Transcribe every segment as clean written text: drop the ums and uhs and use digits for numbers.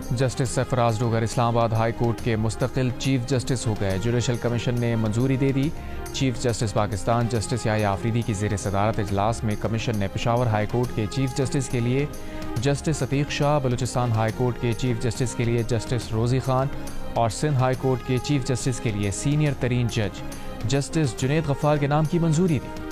Justice Sarfaraz Dogar Islamabad high court के मुस्तकिल chief justice हो गए। जुडिशल कमीशन ने मंजूरी दे दी। Chief justice Pakistan justice Yahya Afridi की ज़ेर सदारत इजलास में कमीशन ने पेशावर हाई कोर्ट के चीफ जस्टिस के लिए justice Ateeq Shah, Balochistan high court के चीफ जस्टिस के लिए जस्टिस रोज़ी खान और सिंध हाई कोर्ट के चीफ जस्टिस के लिए सीनियर तरीन जज जस्टिस जुनैद गफ्फार के नाम की मंजूरी दी।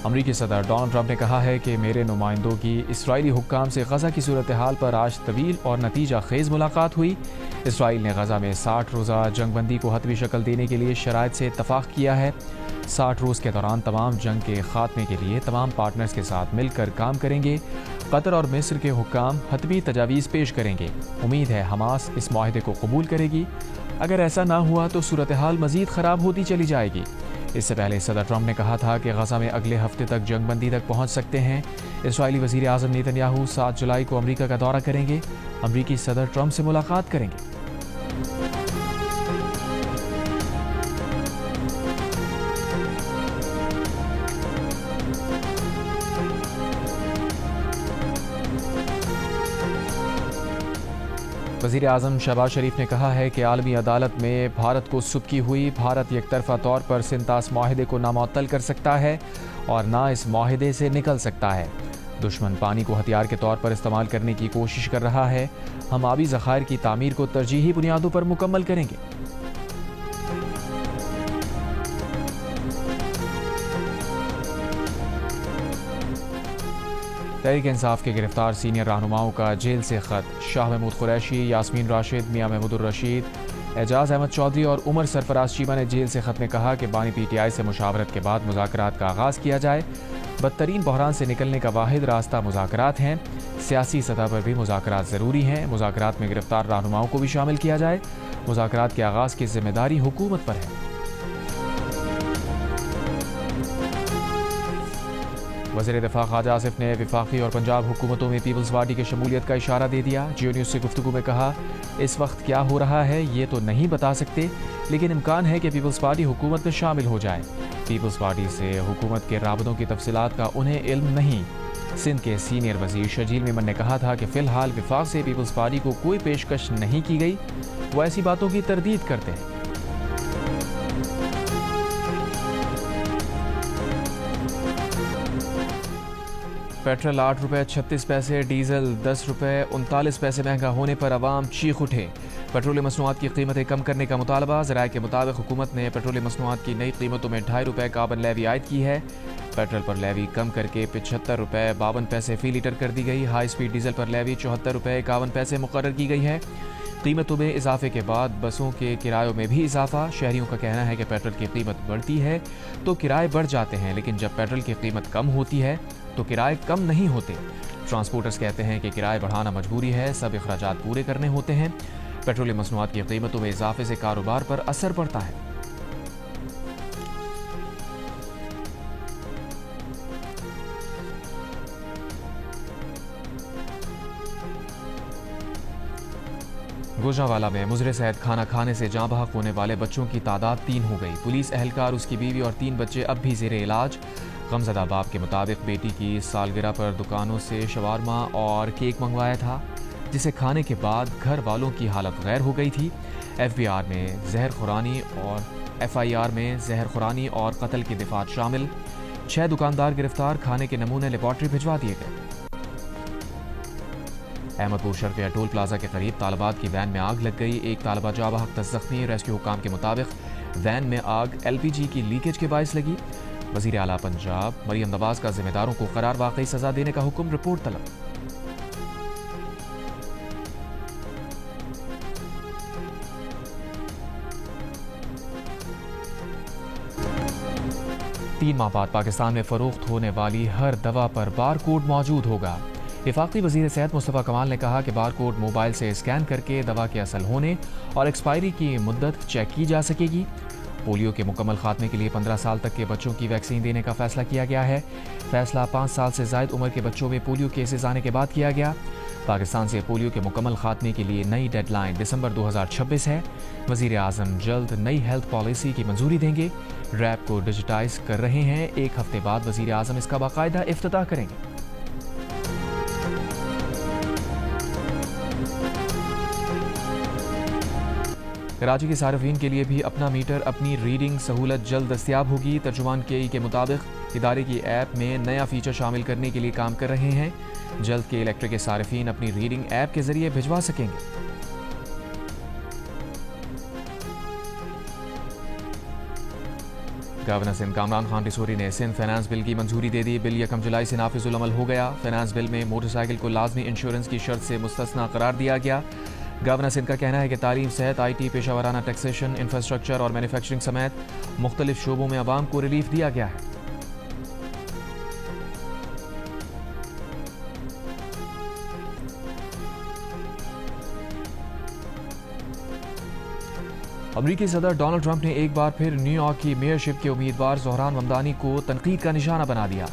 अमरीकी सदर डोनाल्ड ट्रंप ने कहा है कि मेरे नुमाइंदों की इसराइली हुक्काम से गज़ा की सूरत हाल पर आज तवील और नतीजा खेज़ मुलाकात हुई। इसराइल ने गज़ा में 60 रोज़ा जंगबंदी को हतमी शक्ल देने के लिए शराइत से इत्तफ़ाक़ किया है। 60 रोज़ के दौरान तमाम जंग के ख़ात्मे के लिए तमाम पार्टनर्स के साथ मिलकर काम करेंगे। कतर और मिस्र के हुक्काम हतमी तजावीज़ पेश करेंगे। उम्मीद है हमास इस मुआहदे को कबूल करेगी। अगर ऐसा ना हुआ तो सूरत हाल मज़ीद ख़राब होती चली जाएगी। इससे पहले सदर ट्रंप ने कहा था कि गज़ा में अगले हफ्ते तक जंगबंदी तक पहुंच सकते हैं। इसराइली वज़ीर आज़म नेतन्याहू 7 जुलाई को अमेरिका का दौरा करेंगे। अमेरिकी सदर ट्रंप से मुलाकात करेंगे। वज़ीर आज़म शहबाज शरीफ ने कहा है कि आलमी अदालत में भारत को सुबकी हुई। भारत एकतरफ़ा तौर पर सिंतास माहिदे को नामुअत्तल कर सकता है और ना इस माहिदे से निकल सकता है। दुश्मन पानी को हथियार के तौर पर इस्तेमाल करने की कोशिश कर रहा है। हम आबी ज़खायर की तामीर को तरजीही बुनियादों पर मुकम्मल करेंगे। तहरीक इंसाफ के गिरफ्तार सीनियर रहनुमाओं का जेल से ख़त। शाह महमूद कुरैशी, यास्मीन राशिद, मियां महमूदुर रशीद, एजाज अहमद चौधरी और उमर सरफराज चीमा ने जेल से ख़त में कहा कि बानी PTI से मुशावरत के बाद मुज़ाकरात का आगाज़ किया जाए। बदतरीन बहरान से निकलने का वाहिद रास्ता मुज़ाकरात हैं। सियासी सतह पर भी मुज़ाकरात ज़रूरी हैं। मुज़ाकरात में गिरफ्तार रहनुमाओं को भी शामिल किया जाए। मुज़ाकरात के आगाज़ की जिम्मेदारी हुकूमत पर है। वज़ीर दिफा ख्वाजा आसिफ ने वफाकी और पंजाब हुकूमतों में पीपल्स पार्टी की शमूलियत का इशारा दे दिया। जियो न्यूज़ से गुफ्तगू में कहा, इस वक्त क्या हो रहा है ये तो नहीं बता सकते, लेकिन इम्कान है कि पीपल्स पार्टी हुकूमत में शामिल हो जाए। पीपल्स पार्टी से हुकूमत के राबतों की तफसीलात का उन्हें इल्म नहीं। सिंध के सीनियर वज़ीर शजील मेमन ने कहा था कि फ़िलहाल वफाक से पीपल्स पार्टी को कोई पेशकश नहीं की गई। वो ऐसी बातों की तरदीद करते हैं। पेट्रोल 8 रुपये 36 पैसे, डीजल 10 रुपये 39 पैसे महंगा होने पर अवाम चीख उठे। पेट्रोलियम मसनूआत की कीमतें कम करने का मुतालबा। ज़राए के मुताबिक हुकूमत ने पेट्रोलियम मसनूआत की नई कीमतों में 2.5 रुपये कार्बन लेवी आयद की है। पेट्रोल पर लेवी कम करके 75 रुपये 52 पैसे फ़ी लीटर कर दी गई। हाई स्पीड डीजल पर लेवी 74 रुपये 51 पैसे मुकर्रर की गई है। कीमतों में इजाफे के बाद बसों के किरायों में भी इजाफा। शहरियों का कहना है कि पेट्रोल की कीमत बढ़ती है तो किराए बढ़ जाते हैं, लेकिन जब पेट्रोल की कीमत कम होती है तो किराए कम नहीं होते। ट्रांसपोर्टर्स कहते हैं कि किराए बढ़ाना मजबूरी है, सब अखराजात पूरे करने होते हैं। पेट्रोलियम मसनूआत की कीमतों में इजाफे से कारोबार पर असर पड़ता है। गुजरांवाला में मुजरे सेहत खाना खाने से जाँ बहक होने वाले बच्चों की तादाद 3 हो गई। पुलिस एहलकार, उसकी बीवी और 3 बच्चे अब भी ज़ेरे इलाज। गमज़दा बाप के मुताबिक बेटी की सालगिरह पर दुकानों से शवारमा और केक मंगवाया था, जिसे खाने के बाद घर वालों की हालत गैर हो गई थी। FBR में जहर खुरानी और FIR में जहर खुरानी और कत्ल की दिफात शामिल। 6 दुकानदार गिरफ्तार। खाने के नमूने लेबॉर्ट्री भिजवा दिए गए। अहमदपुर शर्फिया टोल प्लाजा के करीब तालिबात की वैन में आग लग गई। एक तालिबा जाँ बहक 10 जख्मी। रेस्क्यू हुकाम के मुताबिक वैन में आग LPG की लीकेज के बायस लगी। वज़ीर आला पंजाब मरियम नवाज का जिम्मेदारों को करार वाकई सजा देने का हुक्म। रिपोर्ट तलब। तीन माह बाद पाकिस्तान में फरोख्त होने वाली हर दवा पर बार कोड मौजूद होगा। वफाकी वज़ीर सेहत मुस्तफ़ा कमाल ने कहा कि बार कोड मोबाइल से स्कैन करके दवा के असल होने और एक्सपायरी की मुद्दत चेक की जा सकेगी। पोलियो के मुकम्मल खात्मे के लिए 15 साल तक के बच्चों की वैक्सीन देने का फैसला किया गया है। फैसला 5 साल से ज़ायद उम्र के बच्चों में पोलियो केसेस आने के बाद किया गया। पाकिस्तान से पोलियो के मुकम्मल खात्मे के लिए नई डेडलाइन दिसंबर 2026 है। वज़ीर आज़म जल्द नई हेल्थ पॉलिसी की मंजूरी देंगे। रैप को डिजिटाइज कर रहे हैं। 1 हफ्ते बाद वज़ीर आज़म इसका बाकायदा इफ्तिताह करेंगे। کراچی کے صارفین کے لیے بھی اپنا میٹر اپنی ریڈنگ سہولت جلد دستیاب ہوگی۔ ترجمان کے کے مطابق ادارے کی ایپ میں نیا فیچر شامل کرنے کے لیے کام کر رہے ہیں۔ جلد کے الیکٹرک کے صارفین اپنی ریڈنگ ایپ کے ذریعے بھجوا سکیں گے۔ گورنر سندھ کامران خان ٹیسوری نے سندھ فائنانس بل کی منظوری دے دی۔ بل 1 جولائی سے نافذ العمل ہو گیا۔ فائنانس بل میں موٹر سائیکل کو لازمی انشورنس کی شرط سے مستثنیٰ قرار دیا گیا۔ گورنر سندھ کا کہنا ہے کہ تعلیم، صحت، آئی ٹی، پیشہ ورانہ ٹیکسیشن، انفراسٹرکچر اور مینوفیکچرنگ سمیت مختلف شعبوں میں عوام کو ریلیف دیا گیا ہے۔ امریکی صدر ڈونلڈ ٹرمپ نے ایک بار پھر نیو یارک کی میئرشپ کے امیدوار زہران ممدانی کو تنقید کا نشانہ بنا دیا۔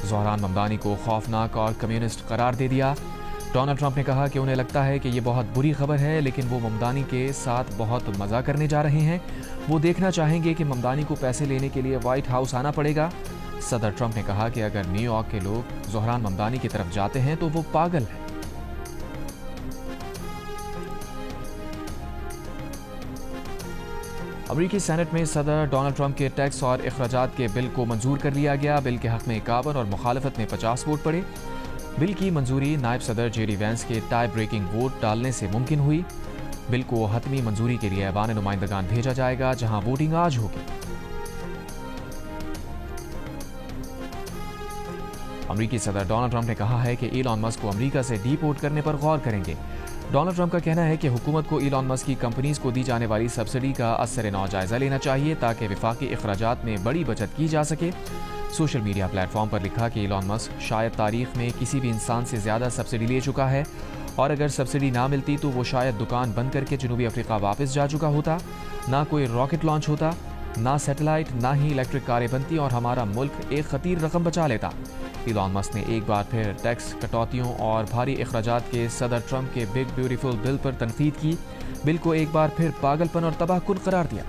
زہران ممدانی کو خوفناک اور کمیونسٹ قرار دے دیا۔ ڈونلڈ ٹرمپ نے کہا کہ انہیں لگتا ہے کہ یہ بہت بری خبر ہے، لیکن وہ ممدانی کے ساتھ بہت مزہ کرنے جا رہے ہیں۔ وہ دیکھنا چاہیں گے کہ ممدانی کو پیسے لینے کے لیے وائٹ ہاؤس آنا پڑے گا۔ صدر ٹرمپ نے کہا کہ اگر نیو یارک کے لوگ زہران ممدانی کی طرف جاتے ہیں تو وہ پاگل ہیں۔ امریکی سینٹ میں صدر ڈونلڈ ٹرمپ کے ٹیکس اور اخراجات کے بل کو منظور کر لیا گیا۔ بل کے حق میں 51 اور مخالفت میں 50 ووٹ پڑے۔ بل کی منظوری نائب صدر جے ڈی وینس کے ٹائی بریکنگ ووٹ ڈالنے سے ممکن ہوئی۔ بل کو حتمی منظوری کے لیے ایوان نمائندگان بھیجا جائے گا، جہاں ووٹنگ آج ہوگی۔ امریکی صدر ڈونلڈ ٹرمپ نے کہا ہے کہ ایلان مسک کو امریکہ سے ڈی پورٹ کرنے پر غور کریں گے۔ ڈونلڈ ٹرمپ کا کہنا ہے کہ حکومت کو ایلان مسک کی کمپنیز کو دی جانے والی سبسڈی کا اثر نو جائزہ لینا چاہیے تاکہ وفاقی اخراجات میں بڑی بچت کی جا سکے۔ سوشل میڈیا پلیٹ فارم پر لکھا کہ ایلان مسک شاید تاریخ میں کسی بھی انسان سے زیادہ سبسڈی لے چکا ہے، اور اگر سبسڈی نہ ملتی تو وہ شاید دکان بند کر کے جنوبی افریقہ واپس جا چکا ہوتا۔ نہ کوئی راکٹ لانچ ہوتا، نہ سیٹلائٹ، نہ ہی الیکٹرک کاریں بنتی، اور ہمارا ملک ایک خطیر رقم بچا لیتا۔ ایلان مسک نے ایک بار پھر ٹیکس کٹوتیوں اور بھاری اخراجات کے صدر ٹرمپ کے بگ بیوٹیفل بل پر تنقید کی۔ بل کو ایک بار پھر پاگل پن اور تباہ کن قرار دیا۔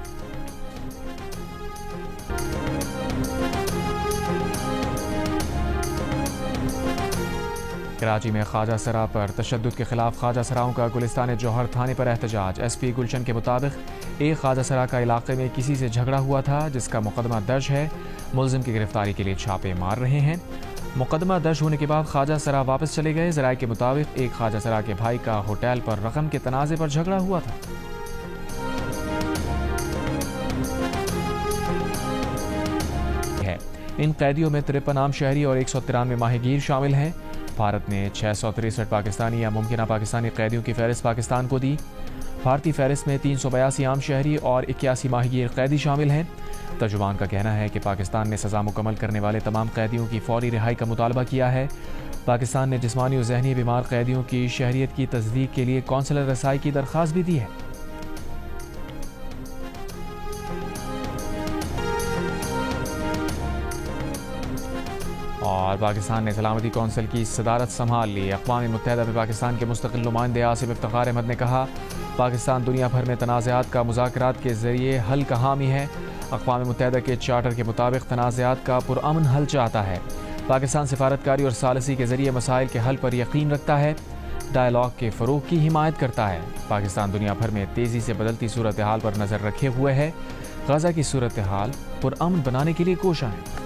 کراچی میں خواجہ سرا پر تشدد کے خلاف خواجہ سراؤں کا گلستان جوہر تھانے پر احتجاج۔ ایس پی گلشن کے مطابق ایک خواجہ سرا کا علاقے میں کسی سے جھگڑا ہوا تھا، جس کا مقدمہ درج ہے۔ ملزم کی گرفتاری کے لیے چھاپے مار رہے ہیں۔ مقدمہ درج ہونے کے بعد خواجہ سرا واپس چلے گئے۔ ذرائع کے مطابق ایک خواجہ سرا کے بھائی کا ہوٹل پر رقم کے تنازع پر جھگڑا ہوا تھا۔ ان قیدیوں میں 53 عام شہری اور 193 ماہی گیر شامل ہیں۔ بھارت نے 663 پاکستانی یا ممکنہ پاکستانی قیدیوں کی فہرست پاکستان کو دی۔ بھارتی فہرست میں 382 عام شہری اور 81 ماہی گیر قیدی شامل ہیں۔ ترجمان کا کہنا ہے کہ پاکستان نے سزا مکمل کرنے والے تمام قیدیوں کی فوری رہائی کا مطالبہ کیا ہے۔ پاکستان نے جسمانی و ذہنی بیمار قیدیوں کی شہریت کی تصدیق کے لیے قونصلر رسائی کی درخواست بھی دی ہے۔ اور پاکستان نے سلامتی کونسل کی صدارت سنبھال لی۔ اقوام متحدہ میں پاکستان کے مستقل نمائندے آصف افتخار احمد نے کہا، پاکستان دنیا بھر میں تنازعات کا مذاکرات کے ذریعے حل کا حامی ہے۔ اقوام متحدہ کے چارٹر کے مطابق تنازعات کا پرامن حل چاہتا ہے۔ پاکستان سفارتکاری اور ثالثی کے ذریعے مسائل کے حل پر یقین رکھتا ہے، ڈائیلاگ کے فروغ کی حمایت کرتا ہے۔ پاکستان دنیا بھر میں تیزی سے بدلتی صورتحال پر نظر رکھے ہوئے ہے۔ غزہ کی صورتحال پرامن بنانے کے لیے کوشاں ہے۔